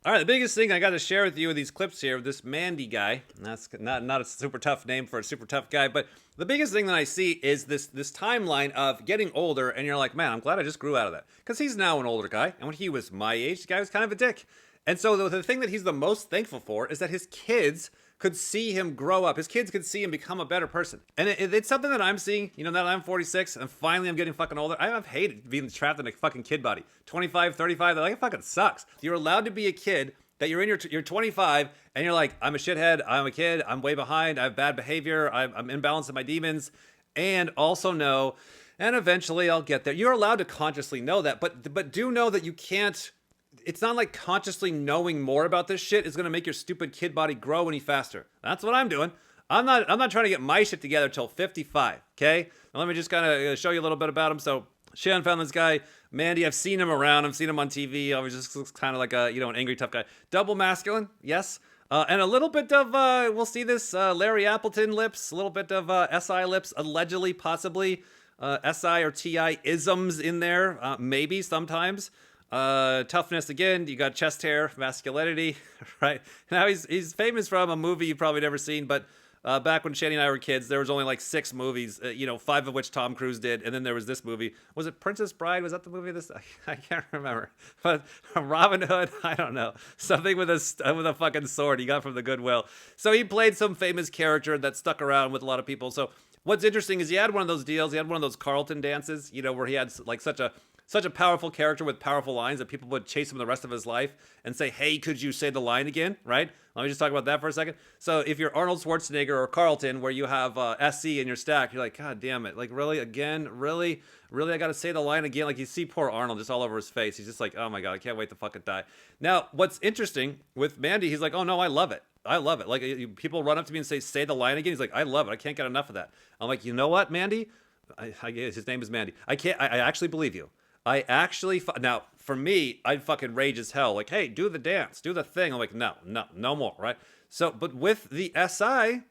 All right, the biggest thing I got to share with you with these clips here, this Mandy guy. That's not a super tough name for a super tough guy, but the biggest thing that I see is this timeline of getting older, and you're like, man, I'm glad I just grew out of that, because he's now an older guy, and when he was my age, the guy was kind of a dick. And so the thing that he's the most thankful for is that his kids could see him grow up. His kids could see him become a better person. And it's something that I'm seeing, now that I'm 46 and finally I'm getting fucking older. I've hated being trapped in a fucking kid body. 25, 35, like, it fucking sucks. You're allowed to be a kid that you're you're 25 and you're like, I'm a shithead, I'm a kid, I'm way behind, I have bad behavior, I'm imbalanced in my demons, and also know, and eventually I'll get there. You're allowed to consciously know that, but do know that you can't. It's not like consciously knowing more about this shit is going to make your stupid kid body grow any faster. That's what I'm doing. I'm not trying to get my shit together till 55, okay? Now let me just kind of show you a little bit about him. So Shan found this guy, Mandy. I've seen him around. I've seen him on TV. Always just looks kind of like a, an angry tough guy. Double masculine, yes. And a little bit of, we'll see this Larry Appleton lips, a little bit of SI lips, allegedly, possibly SI or TI isms in there, maybe sometimes. Toughness again, you got chest hair, masculinity, right? Now he's famous from a movie you've probably never seen, but back when Shani and I were kids, there was only like 6 movies, 5 of which Tom Cruise did, and then there was this movie. Was it Princess Bride? Was that the movie? I can't remember. But Robin Hood, I don't know. Something with a fucking sword he got from the Goodwill. So he played some famous character that stuck around with a lot of people. So what's interesting is he had one of those deals. He had one of those Carlton dances, where he had like such a powerful character with powerful lines that people would chase him the rest of his life and say, hey, could you say the line again, right? Let me just talk about that for a second. So if you're Arnold Schwarzenegger or Carlton, where you have SC in your stack, you're like, God damn it. Like, really, again? Really, I got to say the line again? Like, you see poor Arnold just all over his face. He's just like, oh my God, I can't wait to fucking die. Now, what's interesting with Mandy, he's like, oh no, I love it. I love it. Like, people run up to me and say the line again. He's like, I love it. I can't get enough of that. I'm like, you know what, Mandy? His name is Mandy. I actually believe you. Now, for me, I'd fucking rage as hell. Like, hey, do the dance, do the thing. I'm like, no more, right? So, but with the SI,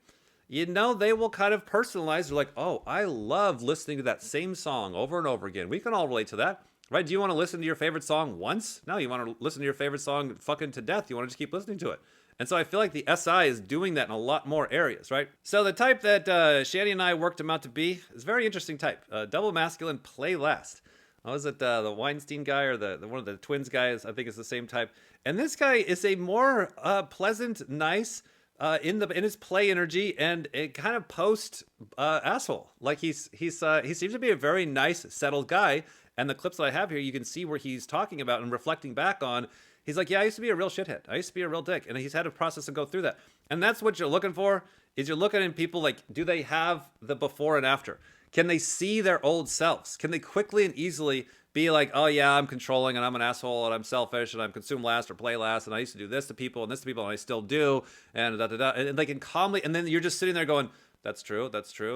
they will kind of personalize. They're like, oh, I love listening to that same song over and over again. We can all relate to that, right? Do you want to listen to your favorite song once? No, you want to listen to your favorite song fucking to death. You want to just keep listening to it. And so I feel like the SI is doing that in a lot more areas, right? So the type that Shani and I worked him out to be is a very interesting type. Double masculine, play last. Was it the Weinstein guy or the one of the twins guys? I think it's the same type. And this guy is a more pleasant, nice in his play energy and a kind of post asshole. Like he seems to be a very nice, settled guy. And the clips that I have here, you can see where he's talking about and reflecting back on. He's like, yeah, I used to be a real shithead. I used to be a real dick. And he's had a process to go through that. And that's what you're looking for, is you're looking at people like, do they have the before and after? Can they see their old selves? Can they quickly and easily be like, oh yeah, I'm controlling and I'm an asshole and I'm selfish and I'm consume last or play last and I used to do this to people and this to people and I still do and da-da-da. And they can calmly, and then you're just sitting there going, that's true.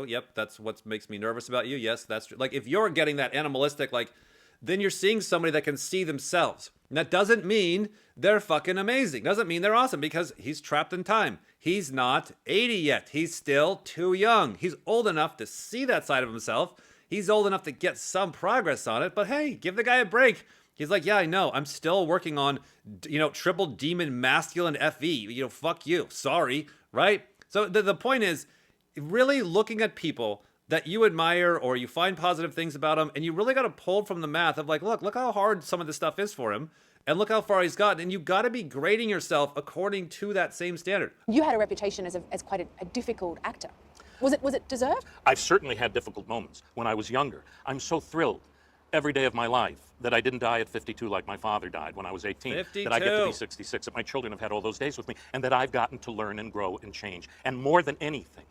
Yep, that's what makes me nervous about you. Yes, that's true. Like if you're getting that animalistic, like, then you're seeing somebody that can see themselves. And that doesn't mean they're fucking amazing. Doesn't mean they're awesome, because he's trapped in time. He's not 80 yet. He's still too young. He's old enough to see that side of himself. He's old enough to get some progress on it. But hey, give the guy a break. He's like, yeah, I know. I'm still working on, triple demon masculine FE. Fuck you. Sorry. Right? So the point is really looking at people that you admire or you find positive things about him, and you really got to pull from the math of like, look how hard some of this stuff is for him, and look how far he's gotten, and you got to be grading yourself according to that same standard. You had a reputation as quite a difficult actor. Was it deserved? I've certainly had difficult moments when I was younger. I'm so thrilled every day of my life that I didn't die at 52 like my father died when I was 18. 52. That I get to be 66, that my children have had all those days with me, and that I've gotten to learn and grow and change. And more than anything,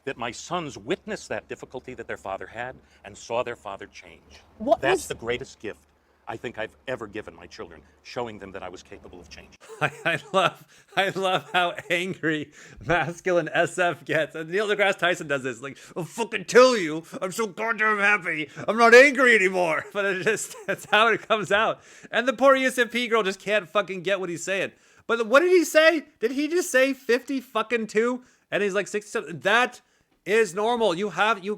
that my sons witnessed that difficulty that their father had and saw their father change. That's the greatest gift I think I've ever given my children, showing them that I was capable of change. I love how angry masculine SF gets. And Neil deGrasse Tyson does this, like, I'll fucking tell you, I'm so goddamn happy, I'm not angry anymore. But that's how it comes out. And the poor ESFP girl just can't fucking get what he's saying. But what did he say? Did he just say 50 fucking 2? And he's like 67. That is normal. You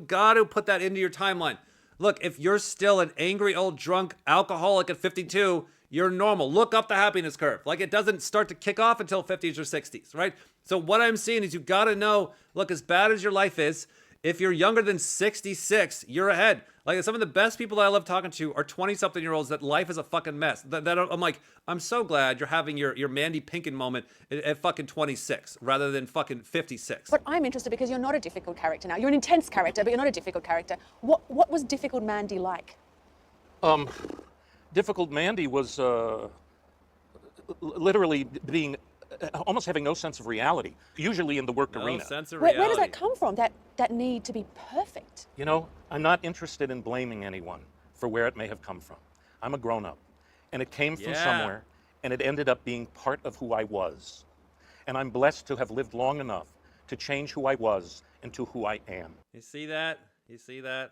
got to put that into your timeline. Look, if you're still an angry old drunk alcoholic at 52, you're normal. Look up the happiness curve. Like, it doesn't start to kick off until 50s or 60s, right? So what I'm seeing is you got to know, look, as bad as your life is, if you're younger than 66, you're ahead. Like, some of the best people that I love talking to are 20-something-year-olds that life is a fucking mess. That I'm like, I'm so glad you're having your Mandy Pinkin moment at fucking 26 rather than fucking 56. But I'm interested because you're not a difficult character now. You're an intense character, but you're not a difficult character. What was difficult Mandy like? Difficult Mandy was literally being almost having no sense of reality, usually in the work arena. No sense of Where reality. does that come from, that need to be perfect? You know, I'm not interested in blaming anyone for where it may have come from. I'm a grown-up, and it came from somewhere, and it ended up being part of who I was. And I'm blessed to have lived long enough to change who I was into who I am. You see that? You see that?